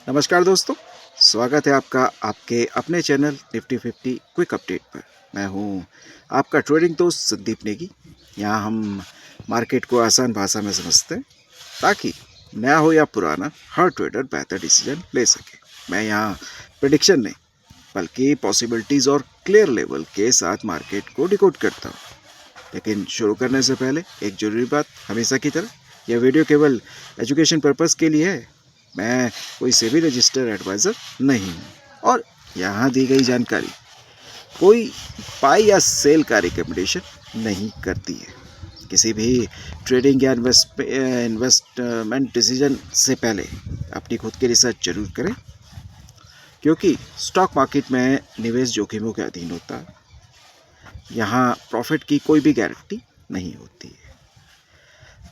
नमस्कार दोस्तों, स्वागत है आपका आपके अपने चैनल निफ्टी 50 क्विक अपडेट पर। मैं हूं आपका ट्रेडिंग दोस्त संदीप नेगी। यहां हम मार्केट को आसान भाषा में समझते हैं ताकि नया हो या पुराना हर ट्रेडर बेहतर डिसीजन ले सके। मैं यहां प्रेडिक्शन नहीं बल्कि पॉसिबिलिटीज़ और क्लियर लेवल के साथ मार्केट को डिकोड करता हूं। लेकिन शुरू करने से पहले एक ज़रूरी बात, हमेशा की तरह यह वीडियो केवल एजुकेशन पर्पज़ के लिए है। मैं कोई सेबी रजिस्टर्ड एडवाइज़र नहीं हूँ और यहाँ दी गई जानकारी कोई बाई या सेल का रिकमेंडेशन नहीं करती है। किसी भी ट्रेडिंग या इन्वेस्टमेंट डिसीजन से पहले अपनी खुद की रिसर्च जरूर करें, क्योंकि स्टॉक मार्केट में निवेश जोखिमों के अधीन होता है। यहाँ प्रॉफिट की कोई भी गारंटी नहीं होती है।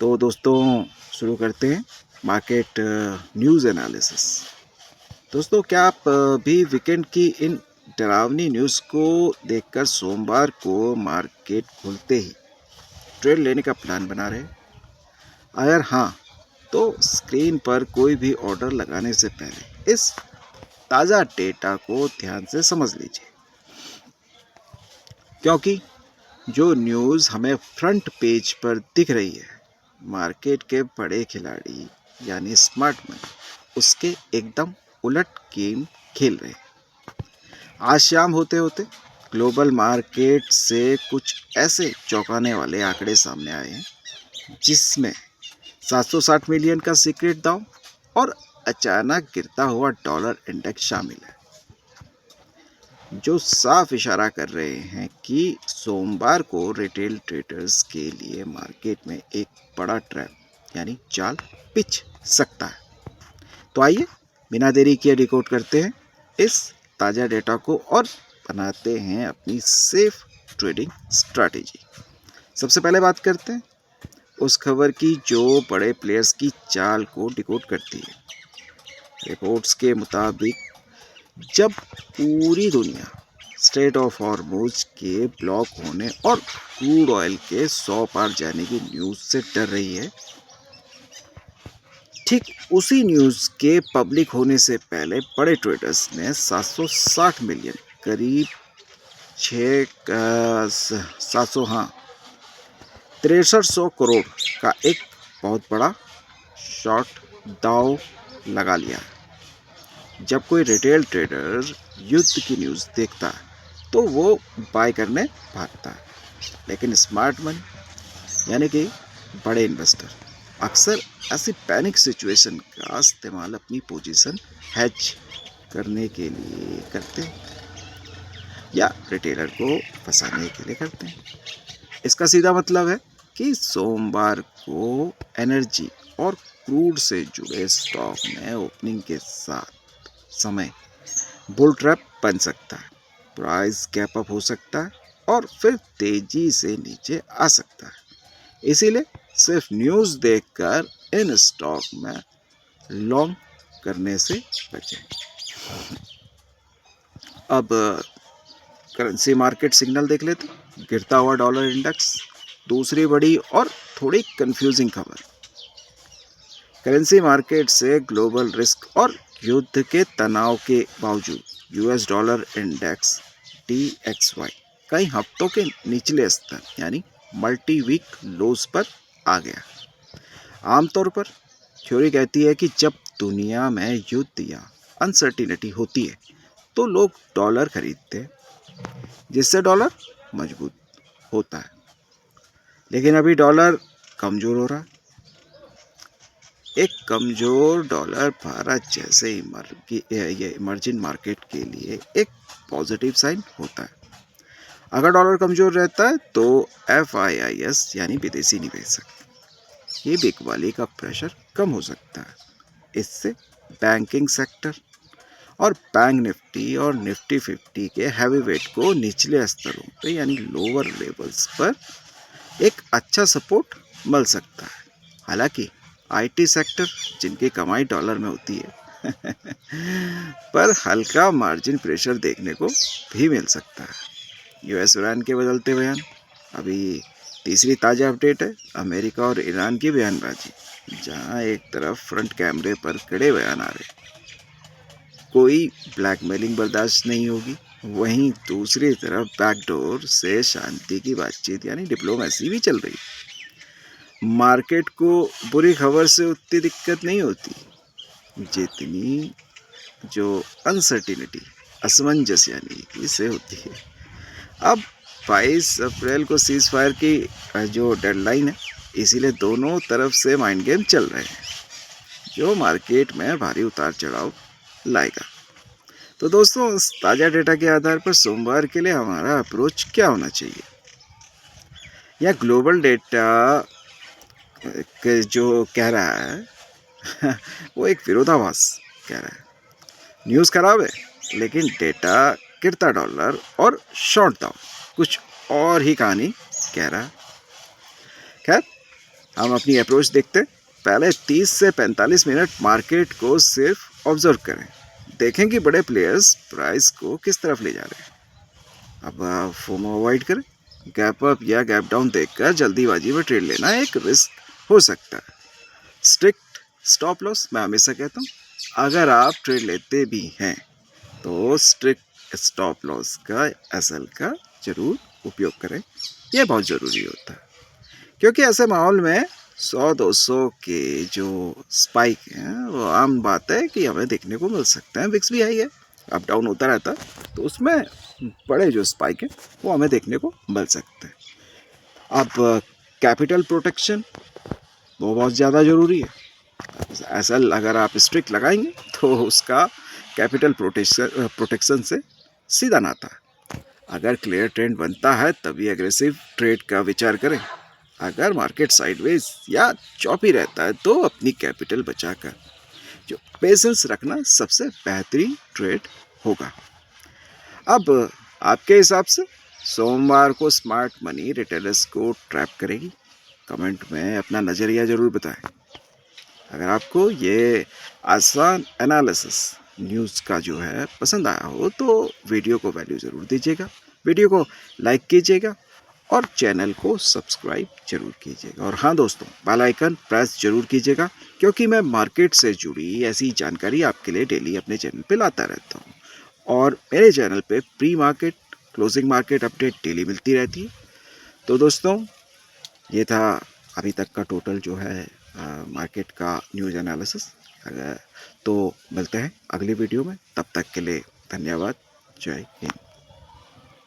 तो दोस्तों शुरू करते हैं मार्केट न्यूज़ एनालिसिस। दोस्तों, क्या आप भी वीकेंड की इन डरावनी न्यूज़ को देखकर सोमवार को मार्केट खुलते ही ट्रेड लेने का प्लान बना रहे? अगर हाँ, तो स्क्रीन पर कोई भी ऑर्डर लगाने से पहले इस ताज़ा डेटा को ध्यान से समझ लीजिए, क्योंकि जो न्यूज़ हमें फ्रंट पेज पर दिख रही है, मार्केट के बड़े खिलाड़ी यानी स्मार्ट मनी उसके एकदम उलट गेम खेल रहे हैं। आज शाम होते होते ग्लोबल मार्केट से कुछ ऐसे चौंकाने वाले आंकड़े सामने आए हैं, जिसमें 760 मिलियन का सीक्रेट दांव और अचानक गिरता हुआ डॉलर इंडेक्स शामिल है, जो साफ इशारा कर रहे हैं कि सोमवार को रिटेल ट्रेडर्स के लिए मार्केट में एक बड़ा ट्रैप यानी जाल पिच सकता है। तो आइए बिना देरी किए डिकोड करते हैं इस ताज़ा डेटा को और बनाते हैं अपनी सेफ ट्रेडिंग स्ट्रैटेजी। सबसे पहले बात करते हैं उस खबर की जो बड़े प्लेयर्स की चाल को डिकोड करती है। रिपोर्ट्स के मुताबिक जब पूरी दुनिया स्ट्रेट ऑफ हॉर्मुज के ब्लॉक होने और क्रूड ऑयल के 100 पार जाने की न्यूज़ से डर रही है, ठीक उसी न्यूज़ के पब्लिक होने से पहले बड़े ट्रेडर्स ने 760 मिलियन, करीब 6300 करोड़ का एक बहुत बड़ा शॉर्ट दांव लगा लिया। जब कोई रिटेल ट्रेडर युद्ध की न्यूज़ देखता है तो वो बाय करने भागता है, लेकिन स्मार्ट मनी यानी कि बड़े इन्वेस्टर अक्सर ऐसी पैनिक सिचुएशन का इस्तेमाल अपनी पोजीशन हैज करने के लिए करते हैं या रिटेलर को फंसाने के लिए करते हैं। इसका सीधा मतलब है कि सोमवार को एनर्जी और क्रूड से जुड़े स्टॉक में ओपनिंग के साथ समय बुल ट्रैप बन सकता है, प्राइस गैप अप हो सकता है और फिर तेजी से नीचे आ सकता है। इसीलिए सिर्फ न्यूज़ देखकर इन स्टॉक में लॉन्ग करने से बचें। अब करेंसी मार्केट सिग्नल देख लेते। गिरता हुआ डॉलर इंडेक्स दूसरी बड़ी और थोड़ी कंफ्यूजिंग खबर। करेंसी मार्केट से ग्लोबल रिस्क और युद्ध के तनाव के बावजूद यूएस डॉलर इंडेक्स DXY कई हफ्तों के निचले स्तर यानी मल्टी वीक लोज पर आ गया। आमतौर पर थ्योरी कहती है कि जब दुनिया में युद्ध या अनसर्टिनिटी होती है तो लोग डॉलर खरीदते हैं, जिससे डॉलर मजबूत होता है। लेकिन अभी डॉलर कमज़ोर हो रहा है। एक कमज़ोर डॉलर भारत जैसे इमर्जिंग मार्केट के लिए एक पॉजिटिव साइन होता है। अगर डॉलर कमज़ोर रहता है तो FIIs यानी विदेशी निवेशक ये बिकवाली का प्रेशर कम हो सकता है। इससे बैंकिंग सेक्टर और बैंक निफ्टी और निफ्टी 50 के हैवी वेट को निचले स्तरों पे यानी लोअर लेवल्स पर एक अच्छा सपोर्ट मिल सकता है। हालांकि IT सेक्टर जिनकी कमाई डॉलर में होती है पर हल्का मार्जिन प्रेशर देखने को भी मिल सकता है। US ईरान के बदलते बयान। अभी तीसरी ताज़ा अपडेट है अमेरिका और ईरान की बयानबाजी, जहां एक तरफ फ्रंट कैमरे पर कड़े बयान आ रहे, कोई ब्लैकमेलिंग बर्दाश्त नहीं होगी। वहीं दूसरी तरफ बैकडोर से शांति की बातचीत यानी डिप्लोमेसी भी चल रही। मार्केट को बुरी खबर से उतनी दिक्कत नहीं होती जितनी जो अनसर्टिनिटी, असमंजस यानी इससे होती है। अब 22 अप्रैल को सीज फायर की जो डेडलाइन है, इसीलिए दोनों तरफ से माइंड गेम चल रहे हैं जो मार्केट में भारी उतार चढ़ाव लाएगा। तो दोस्तों, इस ताज़ा डेटा के आधार पर सोमवार के लिए हमारा अप्रोच क्या होना चाहिए? या ग्लोबल डेटा के जो कह रहा है वो एक विरोधाभास कह रहा है। न्यूज़ खराब है लेकिन डेटा गिरता डॉलर और शॉर्ट डाउन कुछ और ही कहानी कह रहा है। खैर, हम अपनी अप्रोच देखते हैं। पहले 30 से 45 मिनट मार्केट को सिर्फ ऑब्जर्व करें, देखें कि बड़े प्लेयर्स प्राइस को किस तरफ ले जा रहे हैं। अब फोमो अवॉइड करें। गैप अप या गैप डाउन देखकर जल्दीबाजी में ट्रेड लेना एक रिस्क हो सकता है। स्ट्रिक्ट स्टॉप लॉस, मैं हमेशा कहता हूँ, अगर आप ट्रेड लेते भी हैं तो स्ट्रिक्ट स्टॉप लॉस का एसएल का जरूर उपयोग करें। यह बहुत ज़रूरी होता है क्योंकि ऐसे माहौल में 100-200 के जो स्पाइक हैं वो आम बात है कि हमें देखने को मिल सकते हैं। विक्स भी आई है, अप डाउन होता रहता है, तो उसमें बड़े जो स्पाइक हैं वो हमें देखने को मिल सकते हैं। अब कैपिटल प्रोटेक्शन वो बहुत ज़्यादा ज़रूरी है। ऐसा अगर आप स्ट्रिक्ट लगाएंगे तो उसका कैपिटल प्रोटेक्शन से सीधा नाता है। अगर क्लियर ट्रेंड बनता है तभी एग्रेसिव ट्रेड का विचार करें। अगर मार्केट साइडवेज या चौपी रहता है तो अपनी कैपिटल बचाकर जो पेशेंस रखना सबसे बेहतरीन ट्रेड होगा। अब आपके हिसाब से सोमवार को स्मार्ट मनी रिटेलर्स को ट्रैप करेगी? कमेंट में अपना नज़रिया ज़रूर बताएं। अगर आपको ये आसान एनालिसिस न्यूज़ का जो है पसंद आया हो तो वीडियो को वैल्यू ज़रूर दीजिएगा, वीडियो को लाइक कीजिएगा और चैनल को सब्सक्राइब जरूर कीजिएगा। और हाँ दोस्तों, बेल आइकन प्रेस जरूर कीजिएगा क्योंकि मैं मार्केट से जुड़ी ऐसी जानकारी आपके लिए डेली अपने चैनल पे लाता रहता हूँ। और मेरे चैनल पे pre market, closing market update daily मिलती रहती है। तो दोस्तों, ये था अभी तक का टोटल जो है मार्केट का न्यूज़ एनालिसिस। तो मिलते हैं अगली वीडियो में, तब तक के लिए धन्यवाद। जय हिंद।